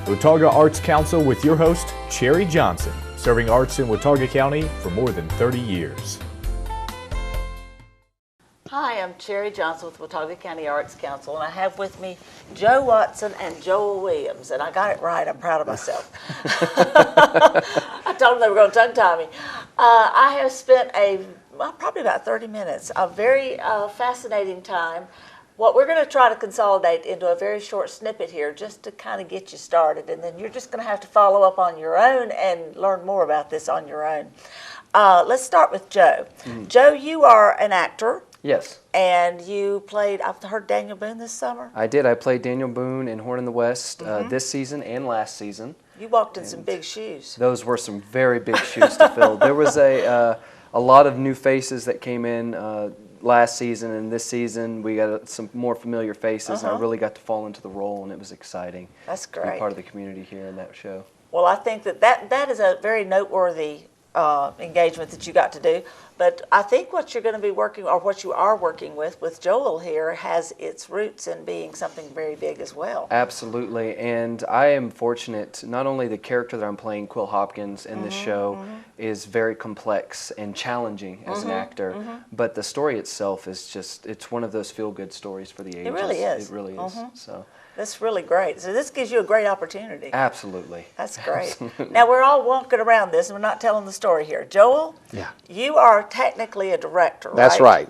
Watauga Arts Council with your host, Cherry Johnson, serving arts in Watauga County for more than 30 years. Hi, I'm Cherry Johnson with Watauga County Arts Council, and I have with me Joe Watson and Joel Williams, and I got it right. I'm proud of myself. I told them they were going to tongue-tie me. I have spent probably about 30 minutes, a very fascinating time. What we're going to try to consolidate into a very short snippet here just to kind of get you started, and then you're just going to have to follow up on your own and learn more about this on your own. Let's start with Joe. Joe, you are an actor. Yes. And you played, I've heard Daniel Boone this summer? I did. I played Daniel Boone in Horn in the West this season and last season. You walked in some big shoes. Those were some very big shoes to fill. There was a lot of new faces that came in last season, and this season we got some more familiar faces, and I really got to fall into the role, and it was exciting. That's great. To be part of the community here in that show. Well, I think that is a very noteworthy engagement that you got to do. But I think what you're going to be working, or what you are working with Joel here, has its roots in being something very big as well. Absolutely, and I am fortunate. Not only the character that I'm playing, Quill Hopkins, in this show is very complex and challenging as an actor, but the story itself is it's one of those feel-good stories for the ages. It really is. It really is. So. That's really great. So this gives you a great opportunity. Absolutely. That's great. Absolutely. Now, we're all walking around this, and we're not telling the story here. Joel, you are technically a director, right? That's right.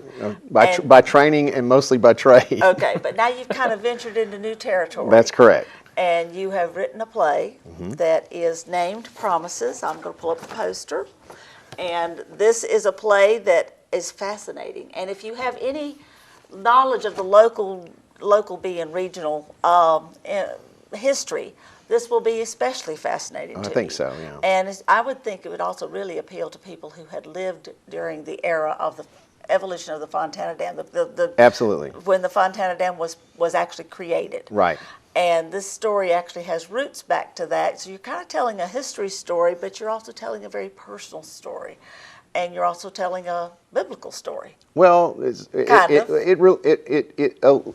By training and mostly by trade. Okay, but now you've kind of ventured into new territory. That's correct. And you have written a play that is named Promises. I'm going to pull up the poster. And this is a play that is fascinating. And if you have any knowledge of the local being regional history, this will be especially fascinating to you. I think so, yeah. And I would think it would also really appeal to people who had lived during the era of the evolution of the Fontana Dam. Absolutely. When the Fontana Dam was actually created. Right. And this story actually has roots back to that. So you're kind of telling a history story, but you're also telling a very personal story. And you're also telling a biblical story. Well, it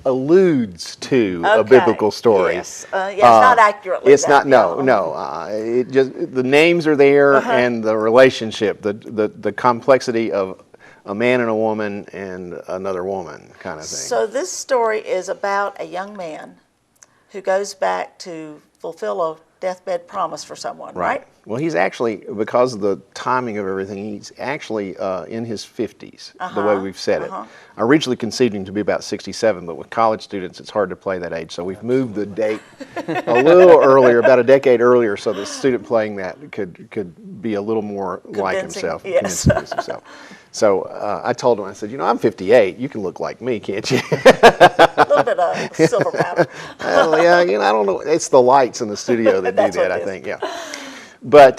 alludes to a biblical story. Yes, it's not accurately. It's not. No. It just the names are there, and the relationship, the complexity of a man and a woman and another woman, kind of thing. So this story is about a young man who goes back to fulfill a deathbed promise for someone, right? Well, he's actually, because of the timing of everything, he's actually in his 50s, the way we've said it. I originally conceived him to be about 67, but with college students, it's hard to play that age. So we've moved the date a little earlier, about a decade earlier, so the student playing that could be a little more like himself. Yes. Himself. So I told him, I said, I'm 58. You can look like me, can't you? A little bit of silver powder. Well, yeah, I don't know. It's the lights in the studio that do that, I think, yeah. But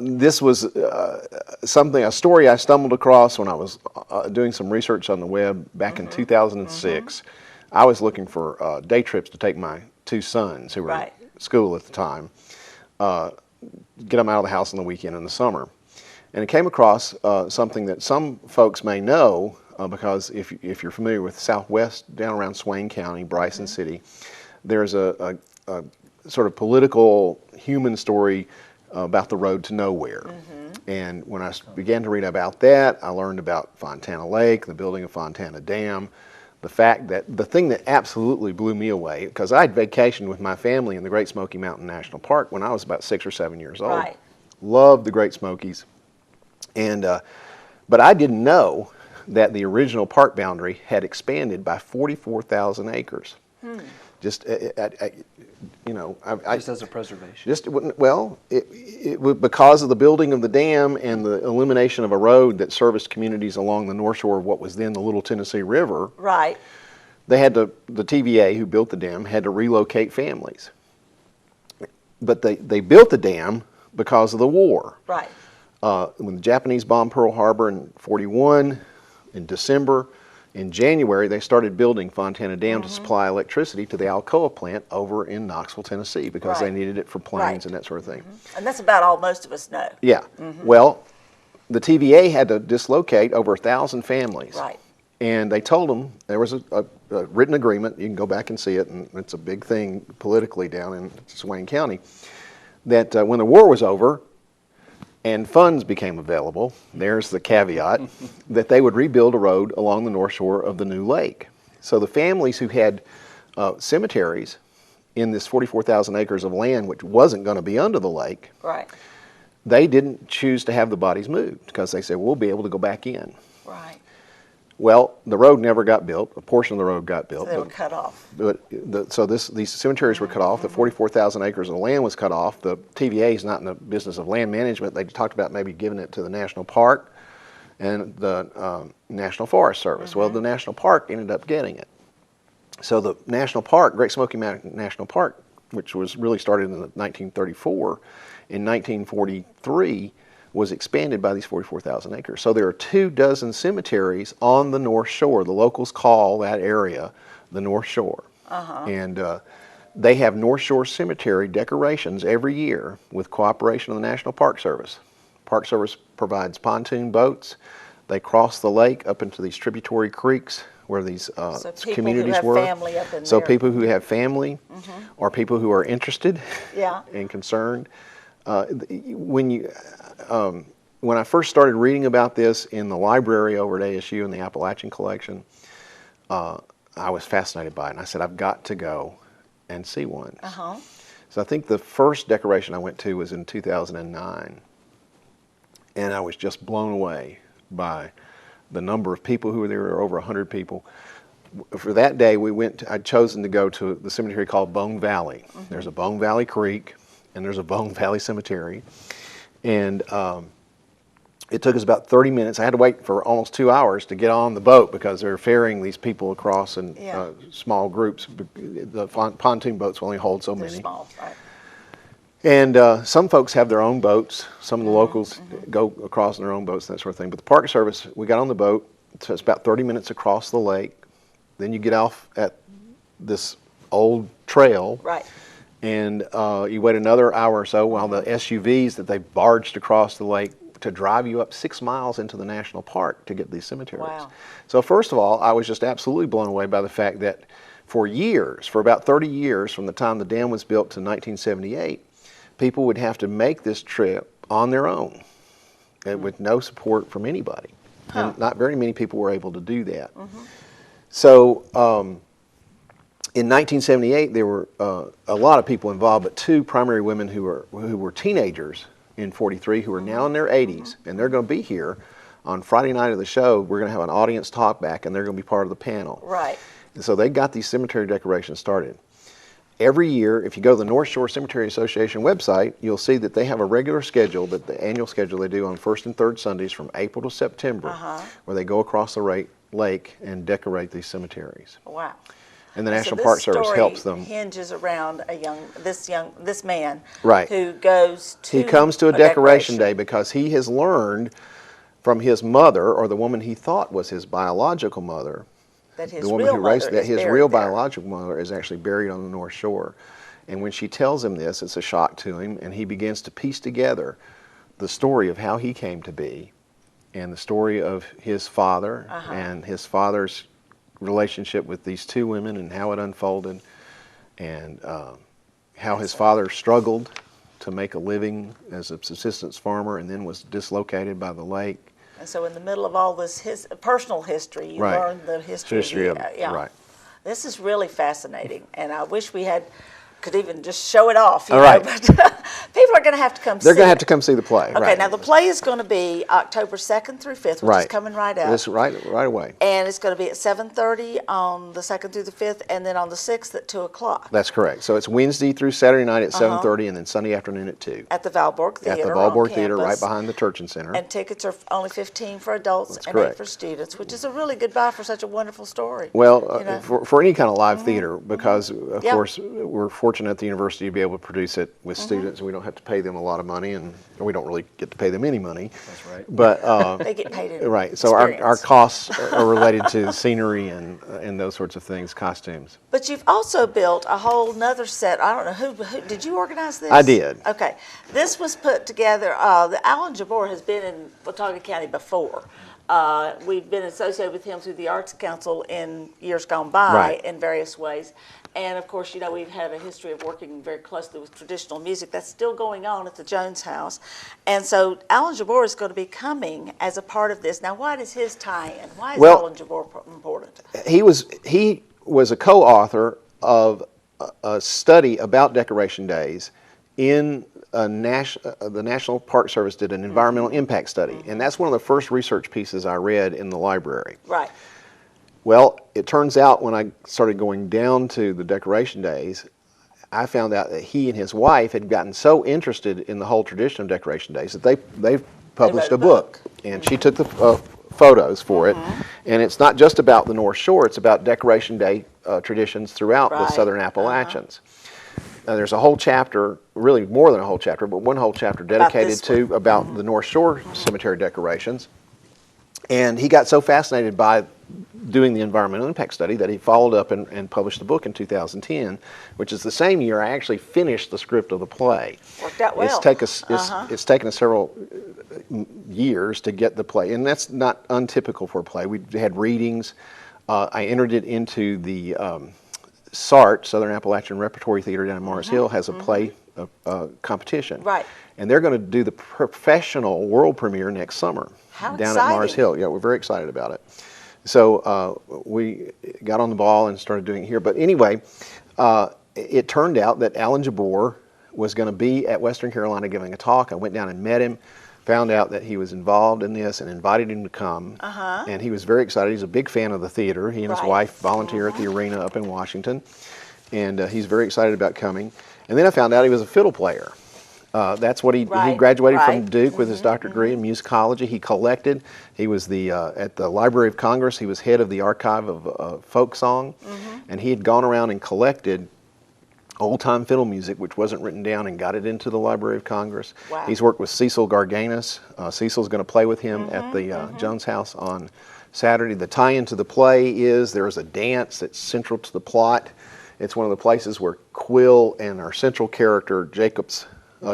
this was a story I stumbled across when I was doing some research on the web back in 2006. I was looking for day trips to take my two sons, who were in school at the time, get them out of the house on the weekend in the summer. And I came across something that some folks may know, because if you're familiar with Southwest, down around Swain County, Bryson City, there's a sort of political human story about the road to nowhere. And when I began to read about that, I learned about Fontana Lake, the building of Fontana Dam, the thing that absolutely blew me away, because I had vacationed with my family in the Great Smoky Mountain National Park when I was about 6 or 7 years old. Loved the Great Smokies. And but I didn't know that the original park boundary had expanded by 44,000 acres. Just just as a preservation. It because of the building of the dam and the elimination of a road that serviced communities along the north shore of what was then the Little Tennessee River. Right. They had the TVA, who built the dam, had to relocate families. But they built the dam because of the war. Right. When the Japanese bombed Pearl Harbor in '41, in December, in January, they started building Fontana Dam to supply electricity to the Alcoa plant over in Knoxville, Tennessee, because they needed it for planes and that sort of thing. And that's about all most of us know. Yeah. Well, the TVA had to dislocate over 1,000 families. Right. And they told them, there was a written agreement, you can go back and see it, and it's a big thing politically down in Swain County, that when the war was over and funds became available, there's the caveat, that they would rebuild a road along the north shore of the new lake. So the families who had cemeteries in this 44,000 acres of land, which wasn't going to be under the lake, Right. they didn't choose to have the bodies moved because they said, we'll be able to go back in. Right. Well, the road never got built. A portion of the road got built. So they were cut off. So these cemeteries were cut off. The 44,000 acres of land was cut off. The TVA is not in the business of land management. They talked about maybe giving it to the National Park and the National Forest Service. Well, the National Park ended up getting it. So the National Park, Great Smoky Mountain National Park, which was really started in 1934, in 1943 was expanded by these 44,000 acres. So there are 24 cemeteries on the North Shore. The locals call that area the North Shore. And they have North Shore Cemetery decorations every year with cooperation of the National Park Service. Park Service provides pontoon boats. They cross the lake up into these tributary creeks where these communities were. Family up in So there. people who have family or people who are interested Yeah. and concerned. When I first started reading about this in the library over at ASU in the Appalachian Collection, I was fascinated by it. And I said, I've got to go and see one. So I think the first decoration I went to was in 2009. And I was just blown away by the number of people who were there. There were over 100 people. For that day, I'd chosen to go to the cemetery called Bone Valley. There's a Bone Valley Creek, and there's a Bone Valley Cemetery. And it took us about 30 minutes. I had to wait for almost 2 hours to get on the boat because they're ferrying these people across in small groups. The pontoon boats only hold so They're many. small, right. And some folks have their own boats. Some of the locals go across in their own boats and that sort of thing. But the Park Service, we got on the boat. So it's about 30 minutes across the lake. Then you get off at this old trail. Right. And you wait another hour or so while the SUVs that they barged across the lake to drive you up 6 miles into the national park to get these cemeteries. Wow. So first of all, I was just absolutely blown away by the fact that for years, for about 30 years from the time the dam was built to 1978, people would have to make this trip on their own with no support from anybody. And not very many people were able to do that. So in 1978, there were a lot of people involved, but two primary women who were teenagers in 43 who are now in their 80s, and they're going to be here on Friday night of the show. We're going to have an audience talk back, and they're going to be part of the panel. Right. And so they got these cemetery decorations started. Every year, if you go to the North Shore Cemetery Association website, you'll see that they have a regular schedule, that the annual schedule they do on first and third Sundays from April to September, where they go across the lake and decorate these cemeteries. Wow. And the So National this Park Service story helps them. hinges around this man, Right. who goes to He comes to a decoration day because he has learned from his mother, or the woman he thought was his biological mother, that his the woman real who raised mother that is his buried real there. biological mother is actually buried on the North Shore. And when she tells him this, it's a shock to him, and he begins to piece together the story of how he came to be, and the story of his father, and his father's relationship with these two women, and how it unfolded, and how his father struggled to make a living as a subsistence farmer, and then was dislocated by the lake. And so in the middle of all this his personal history, you Right. learn the history of yeah. right. This is really fascinating, and I wish we could even just show it off. You All know, right. but people are going to have to come see They're going to it. have to come see the play. Okay, right. now the play is going to be October 2nd through 5th, which is coming right up. This right away. And it's going to be at 7:30 on the 2nd through the 5th, and then on the 6th at 2 o'clock. That's correct. So it's Wednesday through Saturday night at 7:30, and then Sunday afternoon at 2. At the Valborg Theater. At the on Valborg Theater, right campus. behind the Turchin Center. And tickets are only $15 for adults and correct. $8 for students, which is a really good buy for such a wonderful story. Well, you know? for any kind of live theater, because of Yeah. course we're fortunate at the university to be able to produce it with students, and we don't have to pay them a lot of money, and we don't really get to pay them any money. That's right. But They get paid in right, so our experience. costs are related to scenery and those sorts of things, costumes. But you've also built a whole nother set. I don't know who did you organize this? I did. Okay, this was put together. The Alan Jabor has been in Watauga County before, We've been associated with him through the Arts Council in years gone by Right. in various ways. And of course, we've had a history of working very closely with traditional music. That's still going on at the Jones House. And so Alan Jabbour is going to be coming as a part of this. Now, why does his tie in? Why is Well, Alan Jabbour important? He was a co-author of a study about Decoration Days in the National Park Service did an environmental impact study, and that's one of the first research pieces I read in the library. Right. Well, it turns out when I started going down to the Decoration Days, I found out that he and his wife had gotten so interested in the whole tradition of Decoration Days that they published wrote a book, and she took the photos for it. And it's not just about the North Shore, it's about Decoration Day traditions throughout the Right. Southern Appalachians. There's a whole chapter, really more than a whole chapter, but one whole chapter dedicated this to about the North Shore cemetery decorations. And he got so fascinated by doing the environmental impact study that he followed up and published the book in 2010, which is the same year I actually finished the script of the play. Worked out well. It's taken us several years to get the play, and that's not untypical for a play. We had readings. I entered it into the SART, Southern Appalachian Repertory Theater down in Mars Hill, has a play competition. Right. And they're going to do the professional world premiere next summer How down at Mars exciting. Hill. Yeah, we're very excited about it. So we got on the ball and started doing it here. But anyway, it turned out that Alan Jabbour was going to be at Western Carolina giving a talk. I went down and met him, found out that he was involved in this, and invited him to come. And he was very excited. He's a big fan of the theater. He and his Right. wife volunteer at the arena up in Washington. And he's very excited about coming. And then I found out he was a fiddle player. That's what he Right, graduated from right. Duke with his doctorate degree in musicology. He collected. He was at the Library of Congress. He was head of the archive of folk song, and he had gone around and collected old-time fiddle music, which wasn't written down, and got it into the Library of Congress. Wow. He's worked with Cecil Garganus. Cecil's going to play with him at the Jones House on Saturday. The tie-in to the play is there is a dance that's central to the plot. It's one of the places where Quill and our central character,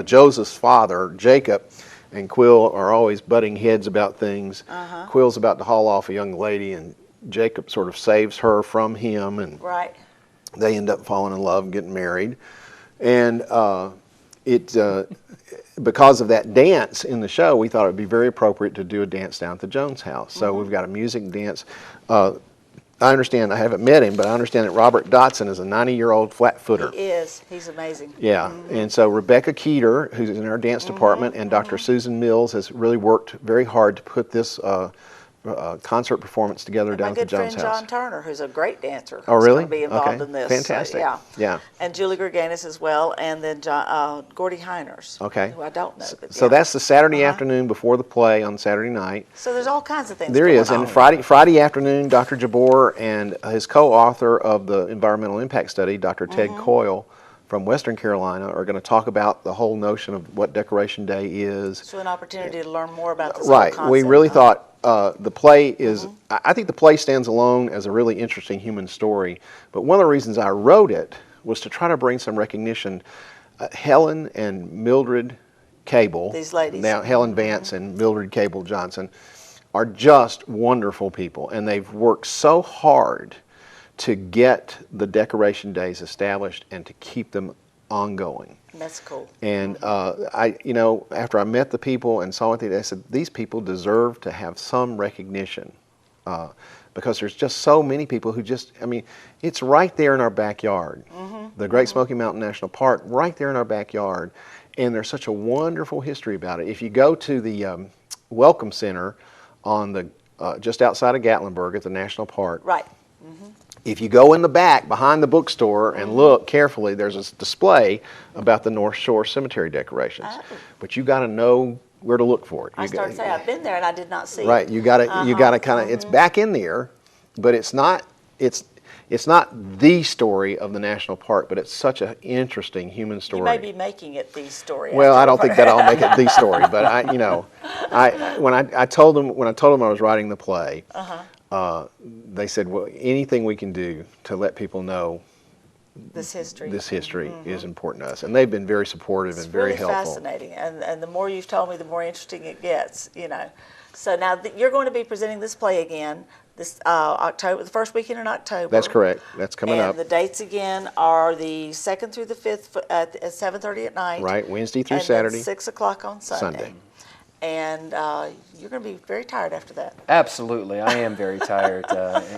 Joseph's father, Jacob, and Quill are always butting heads about things. Quill's about to haul off a young lady, and Jacob sort of saves her from him, and Right. they end up falling in love and getting married. And because of that dance in the show, we thought it would be very appropriate to do a dance down at the Jones House. So we've got a music and dance. I understand, I haven't met him, but I understand that Robert Dotson is a 90-year-old flat-footer. He is. He's amazing. Yeah, and so Rebecca Keeter, who's in our dance department, and Dr. Susan Mills has really worked very hard to put this concert performance together down My at the good Jones friend House. John Turner, who's a great dancer, Oh, is really? going to be involved Okay. in this. Fantastic. Yeah. Yeah. And Julie Gerganis as well, and then Gordy Heiners. Okay. Who I don't know. But So yeah. that's the Saturday afternoon before the play on Saturday night. So there's all kinds of things There going is, on. and Friday afternoon, Dr. Jabbour and his co-author of the environmental impact study, Dr. Ted Coyle from Western Carolina, are going to talk about the whole notion of what Decoration Day is. So an opportunity to learn more about this Right. whole We concept, really huh? thought the play is, I think the play stands alone as a really interesting human story. But one of the reasons I wrote it was to try to bring some recognition. Helen and Mildred Cable, These ladies. now Helen Vance and Mildred Cable Johnson, are just wonderful people. And they've worked so hard to get the Decoration Days established and to keep them ongoing. That's cool. And after I met the people and saw what they did, I said, these people deserve to have some recognition because there's just so many people who it's right there in our backyard. The Great Smoky Mountain National Park, right there in our backyard. And there's such a wonderful history about it. If you go to the Welcome Center on the just outside of Gatlinburg at the National Park, Right. if you go in the back behind the bookstore and look carefully, there's a display about the North Shore cemetery decorations. Oh. But you got to know where to look for it. I started to say, I've been there and I did not see right. it. You got to kind of. It's back in there, but it's not. It's not the story of the national park, but it's such an interesting human story. You may be making it the story. Well, I after don't think that I'll make it the story, but when I told them I was writing the play, they said, well, anything we can do to let people know this history. this history is important to us, and they've been very supportive It's and very really helpful. fascinating, and the more you've told me, the more interesting it gets. So now you're going to be presenting this play again this October, the first weekend in October. That's correct. That's coming and up. the dates again are the 2nd through the 5th at 7:30 at night. Right, Wednesday through and Saturday. then 6 o'clock on Sunday. And you're going to be very tired after that. Absolutely, I am very tired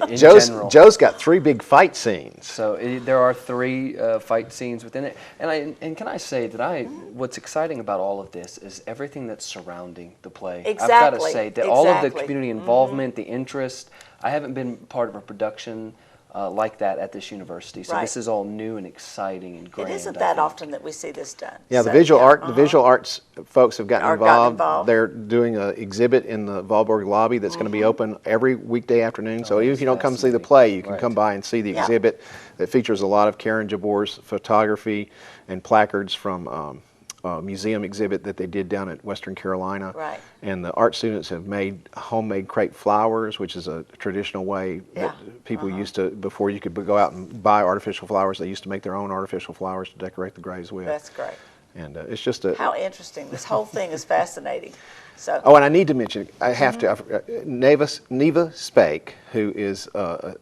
in general. Joe's got 3 big fight scenes. So there are 3 fight scenes within it, and can I say that what's exciting about all of this is everything that's surrounding the play. Exactly. I've got to say that all of the Exactly. community involvement, the interest. I haven't been part of a production like that at this university, so Right. this is all new and exciting and grand. It isn't I that think. often that we see this done. Yeah, the So, visual art, uh-huh. the visual arts folks have gotten involved. involved. They're doing an exhibit in the Valborg lobby that's going to be open every weekday afternoon. So even if you don't come see the fascinating. play, you can Right. come by and see the Yeah. exhibit that features a lot of Karen Jabor's photography and placards from a museum exhibit that they did down at Western Carolina. Right. And the art students have made homemade crepe flowers, which is a traditional way Yeah. that people used to, before you could go out and buy artificial flowers, they used to make their own artificial flowers to decorate the graves with. That's great. And it's just a. How interesting. This whole thing is fascinating. So, Oh, and I need to mention, I have to, I forgot, Neva Spake, who is a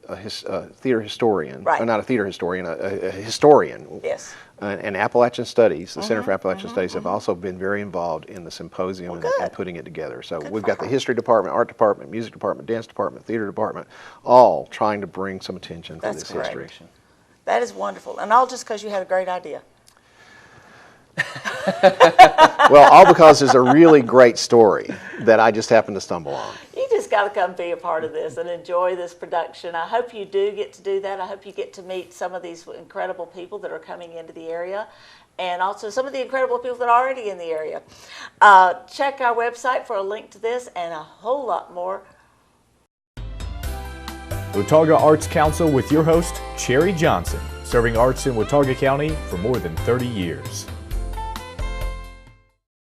theater historian, Right. or not a theater historian, a historian. Yes. And Appalachian Studies, the Center for Appalachian Studies, have also been very involved in the symposium and good. putting it together. So Good we've for got the her. history department, art department, music department, dance department, theater department, all trying to bring some attention to That's this great. history. that is wonderful. And all just because you had a great idea. Well, all because there's a really great story that I just happened to stumble on. You just got to come be a part of this and enjoy this production. I hope you do get to do that. I hope you get to meet some of these incredible people that are coming into the area, and also some of the incredible people that are already in the area. Check our website for a link to this and a whole lot more. Watauga Arts Council with your host, Cherry Johnson, serving arts in Watauga County for more than 30 years.